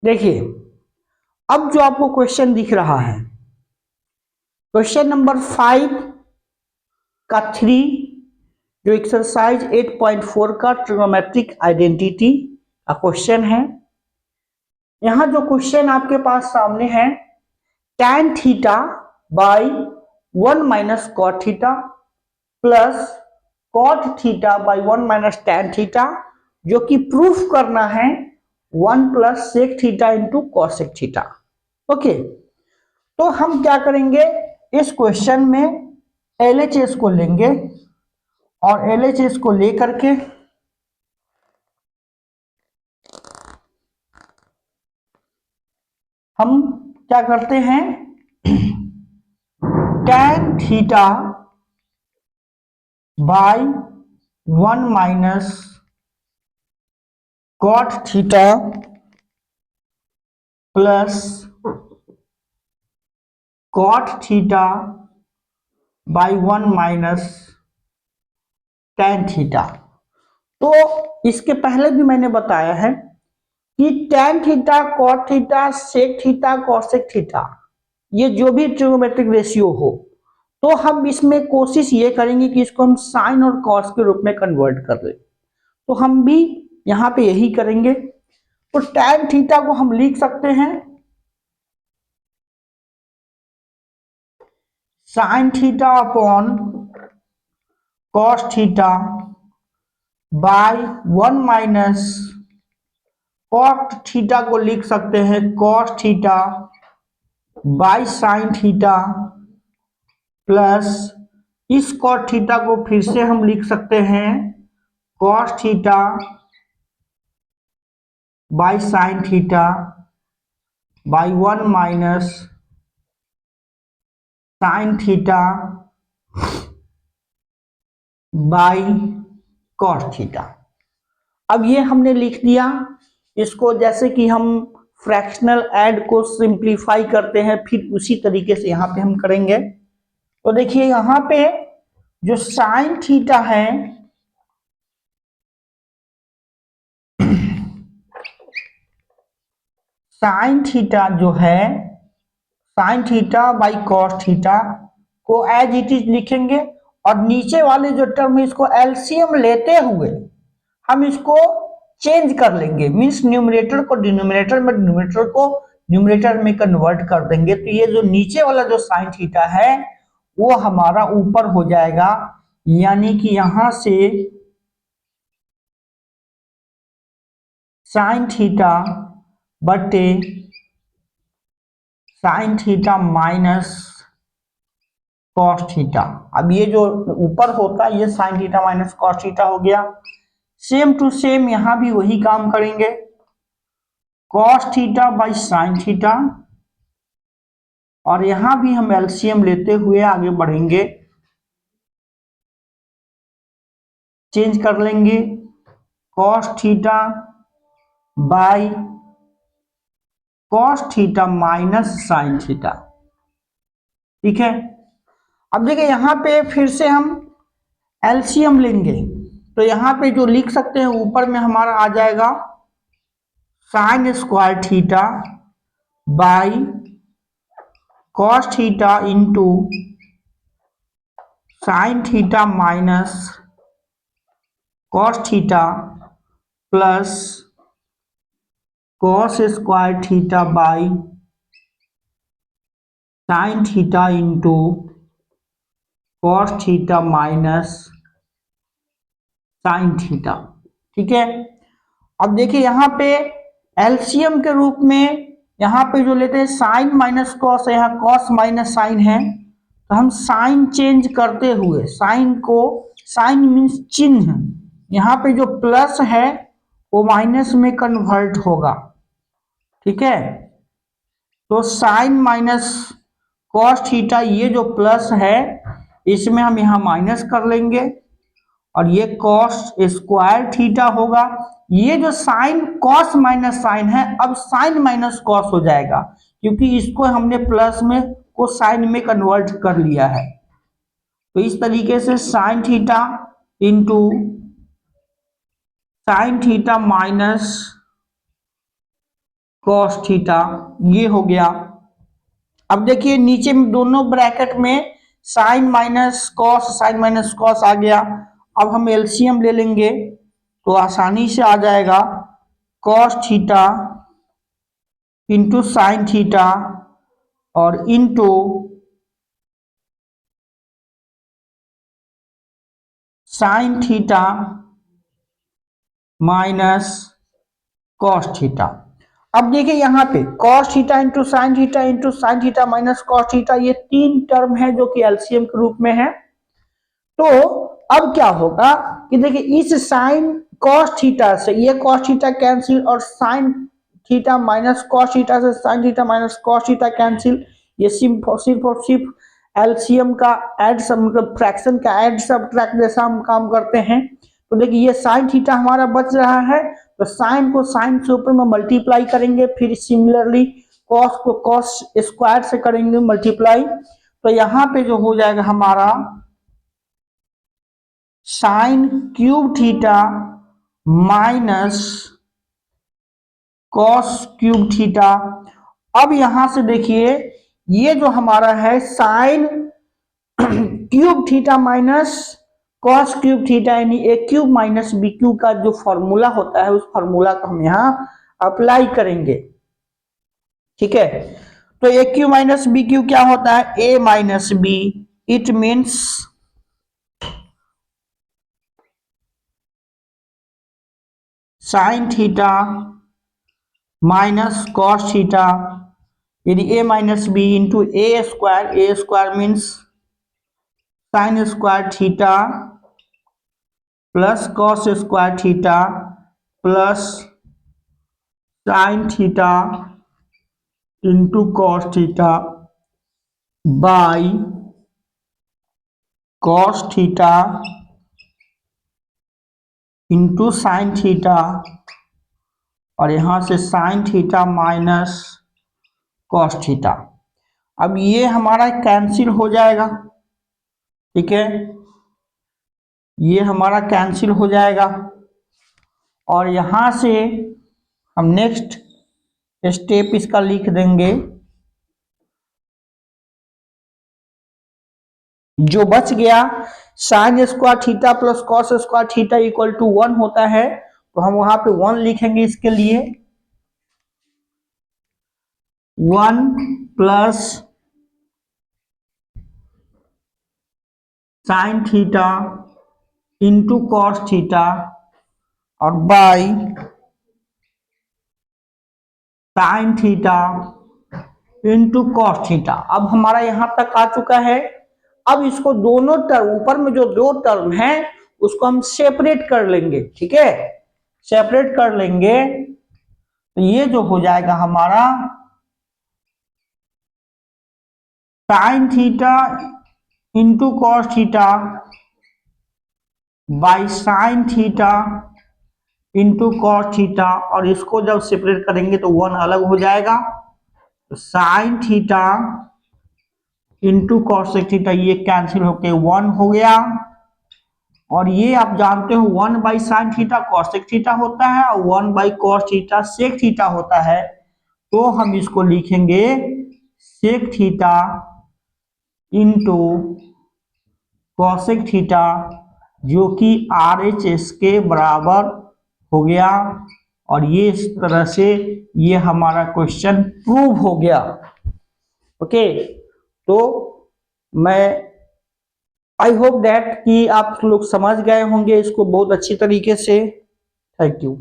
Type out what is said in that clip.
देखिए, अब जो आपको क्वेश्चन दिख रहा है, क्वेश्चन नंबर 5 का 3, जो एक्सरसाइज 8.4 का ट्रिग्नोमेट्रिक आइडेंटिटी का क्वेश्चन है। यहां जो क्वेश्चन आपके पास सामने है, tan theta by 1 minus cot theta plus cot theta by 1 minus tan theta, जो कि प्रूफ करना है 1 plus sec theta into cosec theta. Okay, तो हम क्या करेंगे, इस क्वेश्चन में LHS को लेंगे और LHS को लेकर के हम क्या करते हैं, tan theta by 1 minus cot theta plus cot theta by 1 minus tan theta. तो इसके पहले भी मैंने बताया है कि tan theta, cot theta, sec theta, cosec theta, ये जो भी ट्रिग्नोमेट्रिक रेशियो हो, तो हम इसमें कोशिश ये करेंगे कि इसको हम साइन और कॉस के रूप में कन्वर्ट कर लें। तो हम भी यहां पे यही करेंगे। तो tan थीटा को हम लिख सकते हैं sine theta upon cos theta by 1 minus cot theta को लिख सकते हैं cos theta by sine theta plus इस कॉट थीटा को फिर से हम लिख सकते हैं cos theta by sine theta by 1 minus sine theta by cos theta. अब ये हमने लिख दिया। इसको जैसे कि हम फ्रैक्शनल ऐड को सिंप्लीफाई करते हैं, फिर उसी तरीके से यहां पे हम करेंगे। तो देखिए यहां पे जो साइन थीटा है, साइन थीटा जो है, sine theta by cos theta को एज इट इज लिखेंगे और नीचे वाले जो टर्म है इसको एलसीएम लेते हुए हम इसको चेंज कर लेंगे, मींस न्यूमरेटर को डिनोमिनेटर में, डिनोमिनेटर को न्यूमरेटर में कन्वर्ट कर देंगे। तो ये जो नीचे वाला जो साइन थीटा है वो हमारा ऊपर हो जाएगा, यानी कि यहां से साइन थीटा बटे sign theta minus cos theta. अब ये जो ऊपर होता है ये sign theta minus cos theta हो गया। सेम टू सेम यहां भी वही काम करेंगे, cos theta by sine theta, और यहां भी हम एलसीएम लेते हुए आगे बढ़ेंगे, चेंज कर लेंगे cos theta by cos theta minus sine theta. ठीक है, अब देखिए यहां पे फिर से हम एलसीएम लेंगे, तो यहां पे जो लिख सकते हैं ऊपर में हमारा आ जाएगा sign square theta by cos theta into sine theta minus cos theta plus cos square theta by sine theta into cos theta minus sine theta. ठीक है, अब देखिए यहां पे एलसीएम के रूप में यहां पे जो लेते हैं साइन माइनस कॉस है, यहाँ कॉस माइनस साइन है, तो हम साइन चेंज करते हुए साइन को, साइन मीन्स चिन्ह, यहाँ पे जो प्लस है वो माइनस में कन्वर्ट होगा। ठीक है, तो साइन माइनस कॉस थीटा, ये जो प्लस है इसमें हम यहाँ माइनस कर लेंगे और ये कॉस स्क्वायर थीटा होगा। ये जो साइन कॉस माइनस साइन है अब साइन माइनस कॉस हो जाएगा, क्योंकि इसको हमने प्लस में को साइन में कन्वर्ट कर लिया है। तो इस तरीके से sine theta into sine theta minus cos theta, ये हो गया। अब देखिए नीचे में दोनों ब्रैकेट में sine minus cos, sine minus cos आ गया। अब हम एलसीएम ले लेंगे तो आसानी से आ जाएगा cos theta into sine theta और into sine theta minus cos theta. अब देखिए यहाँ पे cos theta into sine theta minus cos theta, ये तीन टर्म है जो कि एलसीएम के रूप में है। तो अब क्या होगा कि देखिए इस साइन कॉस थीटा से ये कॉस थीटा कैंसिल और sine theta minus cos theta से sine theta minus cos theta cancel. ये सिर्फ और सिर्फ एलसीएम का ऐड सब मतलब फ्रैक्शन का ऐड सब्ट्रैक्ट जैसा हम काम करते हैं। तो देखिए ये साइन थीटा हमारा बच रहा है, तो साइन को साइन से ऊपर में मल्टीप्लाई करेंगे, फिर सिमिलरली कॉस को कॉस स्क्वायर से करेंगे मल्टीप्लाई। तो यहाँ पे जो हो जाएगा हमारा sine cube theta minus cos cube theta. अब यहां से देखिए ये जो हमारा है sine cube theta minus cos cube theta, यानी ए क्यूब माइनस बी क्यूब का जो फॉर्मूला होता है उस फॉर्मूला को हम यहां अप्लाई करेंगे। ठीक है, तो a cube minus b cube क्या होता है, a minus b. It means sine theta minus cos theta, यदि a minus b into a square means sine square theta plus cos square theta plus sine theta into cos theta by cos theta into sine theta, और यहां से sine theta minus cos theta. अब ये हमारा cancel हो जाएगा। ठीक है, ये हमारा कैंसिल हो जाएगा और यहां से हम नेक्स्ट स्टेप इसका लिख देंगे। जो बच गया sine square theta plus cos square theta equal to 1 होता है, तो हम वहां पे 1 लिखेंगे इसके लिए। 1 plus sine theta into cos theta और by sine theta into cos theta. अब हमारा यहां तक आ चुका है। अब इसको दोनों टर्म, ऊपर में जो दो टर्म है उसको हम सेपरेट कर लेंगे। ठीक है, सेपरेट कर लेंगे तो ये जो हो जाएगा हमारा sign theta into cos theta by sine theta into cos theta, और इसको जब सेपरेट करेंगे तो 1 अलग हो जाएगा। तो sign theta into cos theta ये कैंसिल होके 1 हो गया, और ये आप जानते हो 1 by sine theta cosec theta होता है और 1 by cos theta sec theta होता है। तो हम इसको लिखेंगे sec theta into cosec theta, जो कि RHS के बराबर हो गया। और ये इस तरह से ये हमारा क्वेश्चन प्रूव हो गया। ओके, तो मैं आई होप दैट कि आप लोग समझ गए होंगे इसको बहुत अच्छी तरीके से। Thank you.